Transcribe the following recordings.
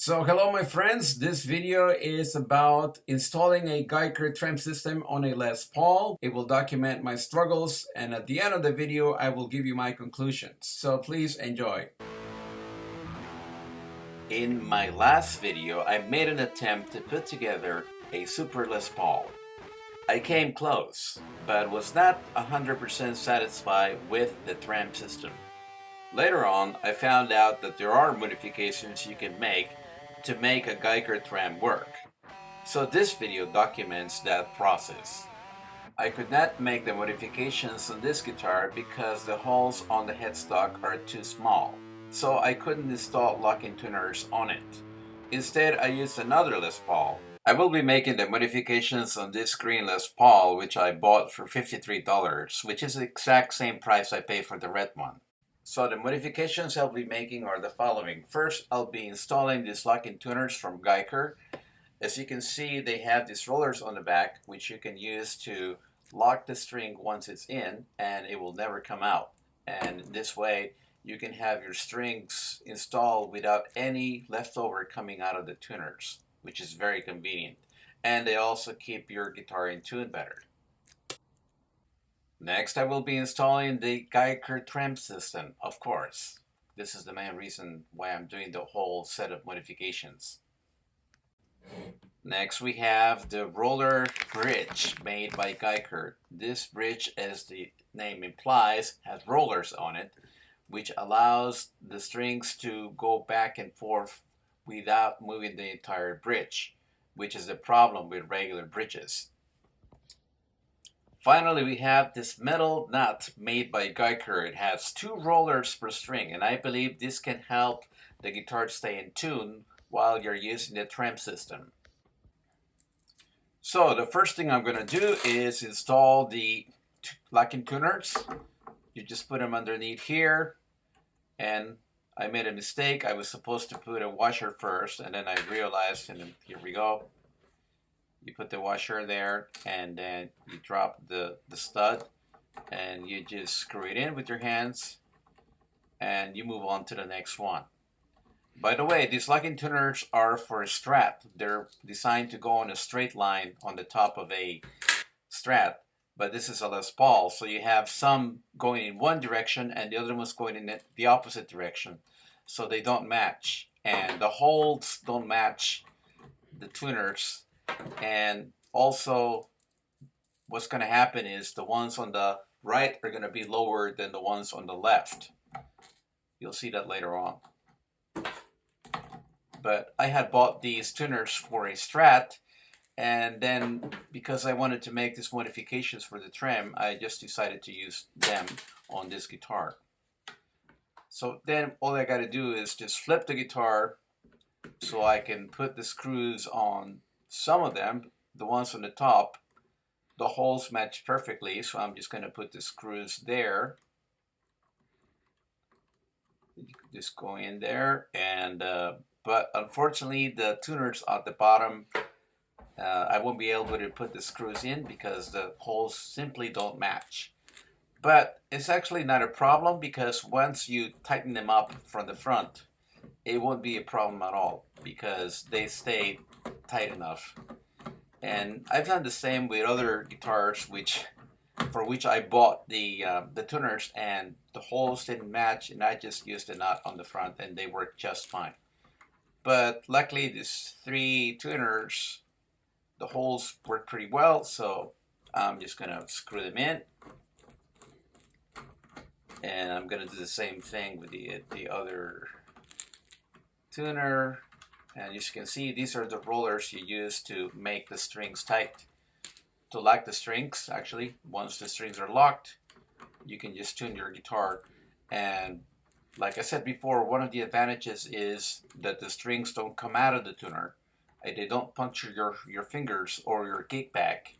So hello my friends, this video is about installing a Guyker trem system on a Les Paul. It will document my struggles, and at the end of the video I will give you my conclusions. So please enjoy. In my last video I made an attempt to put together a Super Les Paul. I came close, but was not 100% satisfied with the trem system. Later on, I found out that there are modifications you can make to make a Guyker trem work. So this video documents that process. I could not make the modifications on this guitar because the holes on the headstock are too small, so I couldn't install locking tuners on it. Instead, I used another Les Paul. I will be making the modifications on this green Les Paul, which I bought for $53, which is the exact same price I paid for the red one. So the modifications I'll be making are the following. First, I'll be installing these locking tuners from Guyker. As you can see, they have these rollers on the back, which you can use to lock the string once it's in, and it will never come out. And this way, you can have your strings installed without any leftover coming out of the tuners, which is very convenient. And they also keep your guitar in tune better. Next, I will be installing the Guyker trem system, of course. This is the main reason why I'm doing the whole set of modifications. Next, we have the roller bridge made by Guyker. This bridge, as the name implies, has rollers on it, which allows the strings to go back and forth without moving the entire bridge, which is the problem with regular bridges. Finally, we have this metal nut made by Guyker. It has 2 rollers per string, and I believe this can help the guitar stay in tune while you're using the trem system. So the first thing I'm going to do is install the locking tuners. You just put them underneath here, and I made a mistake. I was supposed to put a washer first, and then I realized, and then here we go. You put the washer there, and then you drop the stud, and you just screw it in with your hands, and you move on to the next one. By the way, these locking tuners are for a Strat. They're designed to go on a straight line on the top of a Strat, but this is a Les Paul, so you have some going in one direction and the other one's going in the opposite direction, so they don't match, and the holes don't match the tuners. And also, what's going to happen is the ones on the right are going to be lower than the ones on the left. You'll see that later on. But I had bought these tuners for a Strat, and then because I wanted to make these modifications for the trem, I just decided to use them on this guitar. So then all I got to do is just flip the guitar so I can put the screws on. Some of them, the ones on the top, the holes match perfectly, so I'm just going to put the screws there. You can just go in there, and but unfortunately the tuners at the bottom, I won't be able to put the screws in because the holes simply don't match. But it's actually not a problem, because once you tighten them up from the front, it won't be a problem at all because they stay tight enough. And I've done the same with other guitars for which I bought the tuners, and the holes didn't match, and I just used a nut on the front and they worked just fine. But luckily these 3 tuners, the holes work pretty well, so I'm just gonna screw them in, and I'm gonna do the same thing with the other tuner. And as you can see, these are the rollers you use to make the strings tight. To lock the strings, actually, once the strings are locked, you can just tune your guitar. And like I said before, one of the advantages is that the strings don't come out of the tuner. They don't puncture your fingers or your gate pack.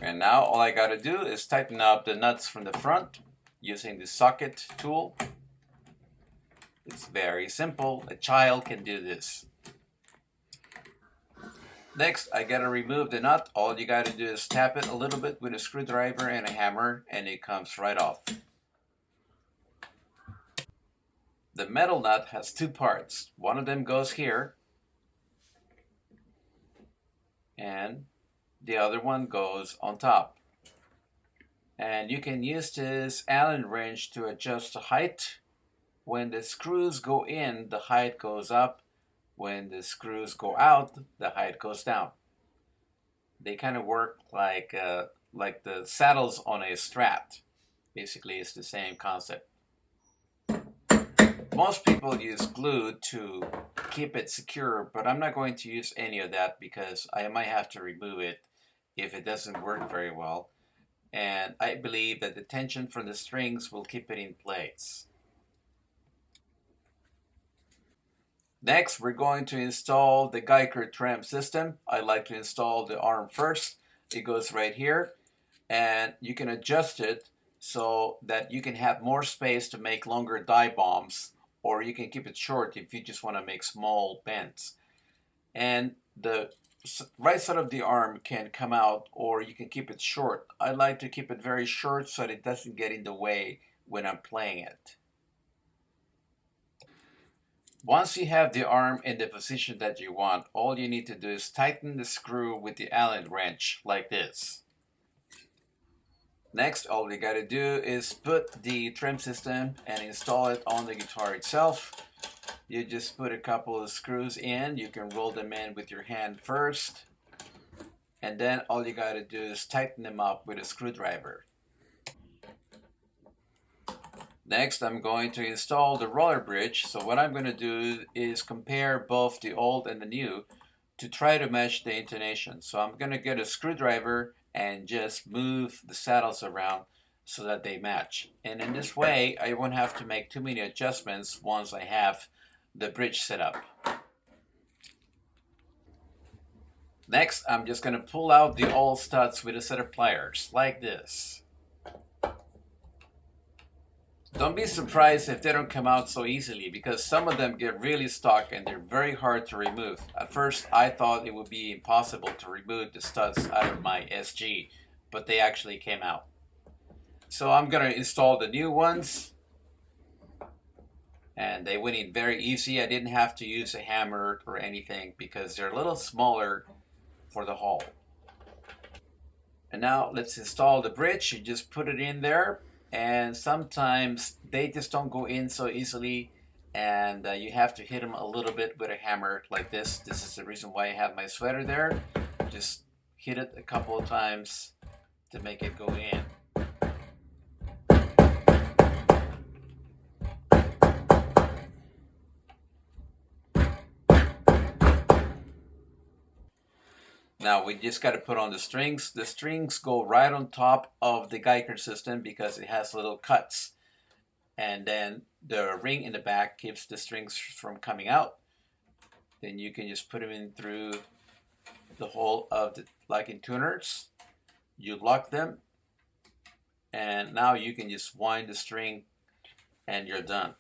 And now all I gotta do is tighten up the nuts from the front using the socket tool. It's very simple. A child can do this. Next, I gotta remove the nut. All you gotta do is tap it a little bit with a screwdriver and a hammer, and it comes right off. The metal nut has two parts. One of them goes here, and the other one goes on top. And you can use this Allen wrench to adjust the height. When the screws go in, the height goes up. When the screws go out, the height goes down. They kind of work like the saddles on a Strat. Basically, it's the same concept. Most people use glue to keep it secure, but I'm not going to use any of that because I might have to remove it if it doesn't work very well. And I believe that the tension from the strings will keep it in place. Next, we're going to install the Guyker trem system. I like to install the arm first. It goes right here, and you can adjust it so that you can have more space to make longer die bombs, or you can keep it short if you just want to make small bends. And the right side of the arm can come out, or you can keep it short. I like to keep it very short so that it doesn't get in the way when I'm playing it. Once you have the arm in the position that you want, all you need to do is tighten the screw with the Allen wrench like this. Next, all we gotta do is put the trem system and install it on the guitar itself. You just put a couple of screws in. You can roll them in with your hand first, and then all you gotta do is tighten them up with a screwdriver. Next, I'm going to install the roller bridge. So what I'm going to do is compare both the old and the new to try to match the intonation. So I'm going to get a screwdriver and just move the saddles around so that they match. And in this way, I won't have to make too many adjustments once I have the bridge set up. Next, I'm just going to pull out the old studs with a set of pliers, like this. Don't be surprised if they don't come out so easily, because some of them get really stuck and they're very hard to remove. At first, I thought it would be impossible to remove the studs out of my SG, but they actually came out. So I'm going to install the new ones, and they went in very easy. I didn't have to use a hammer or anything because they're a little smaller for the hole. And now let's install the bridge. You just put it in there, and sometimes they just don't go in so easily, and you have to hit them a little bit with a hammer like this. This is the reason why I have my sweater there. Just hit it a couple of times to make it go in. Now we just got to put on the strings. The strings go right on top of the Guyker system because it has little cuts. And then the ring in the back keeps the strings from coming out. Then you can just put them in through the hole of the, like in tuners. You lock them, and now you can just wind the string and you're done.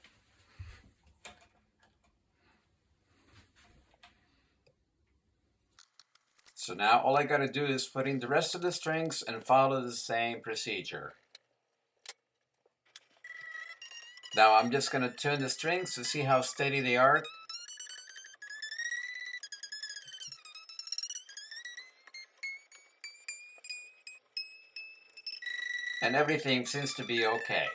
So now all I gotta do is put in the rest of the strings and follow the same procedure. Now I'm just gonna tune the strings to see how steady they are. And everything seems to be okay.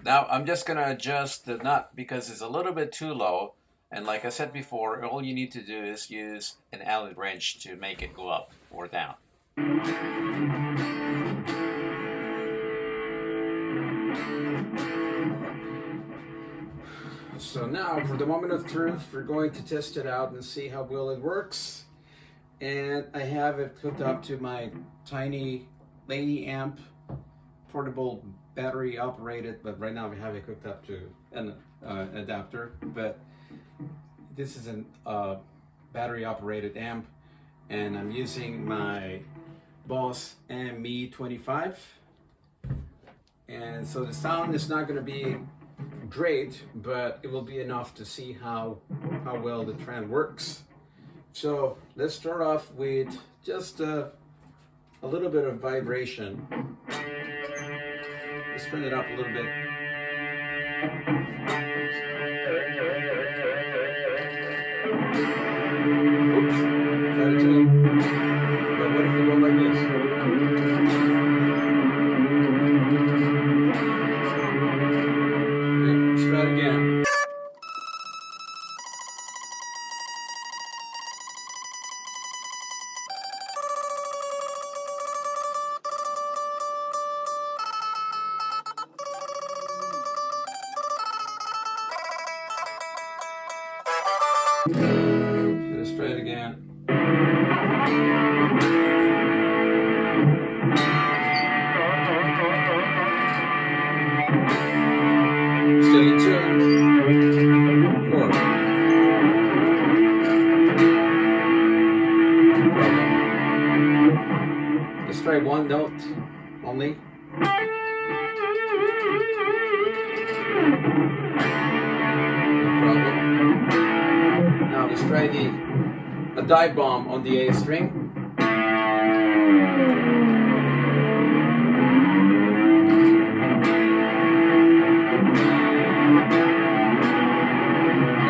Now I'm just gonna adjust the nut because it's a little bit too low. And like I said before, all you need to do is use an Allen wrench to make it go up or down. So now for the moment of truth, we're going to test it out and see how well it works. And I have it hooked up to my tiny Lady Amp portable battery operated, but right now we have it hooked up to an adapter. But this is a battery operated amp, and I'm using my Boss ME25. And so the sound is not going to be great, but it will be enough to see how well the trem works. So let's start off with just a little bit of vibration. Let's turn it up a little bit. Oops, try to tune. But what if we go like this? Okay, let's try it again. Let's try it again. Steady tune. 4. Let's try one note only. No problem. Now let's try a dive bomb on the A string.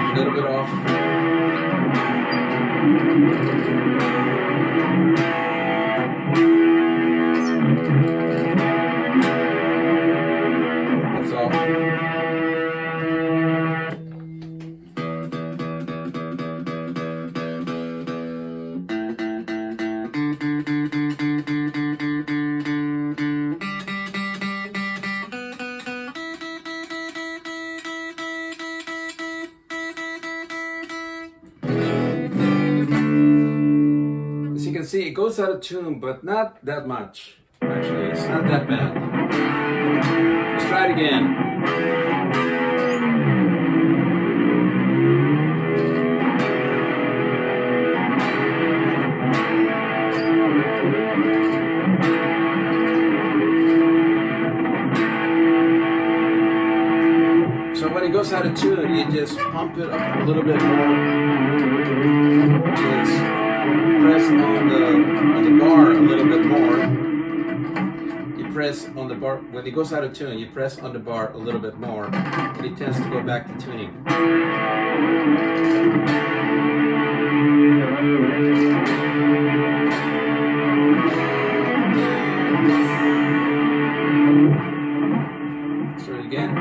A little bit off. That's off. As you can see, it goes out of tune, but not that much. Actually, it's not that bad. Let's try it again. So when it goes out of tune, you just pump it up a little bit more. Just press on the bar a little bit more. You press on the bar, when it goes out of tune, you press on the bar a little bit more, and it tends to go back to tuning. Let's try it again.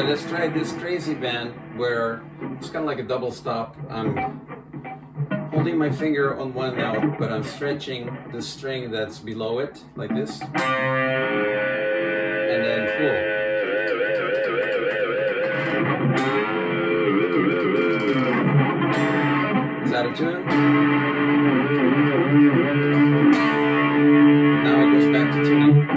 Let's try this crazy bend where it's kind of like a double stop. I'm holding my finger on one note, but I'm stretching the string that's below it, like this, and then full. Is that a tune?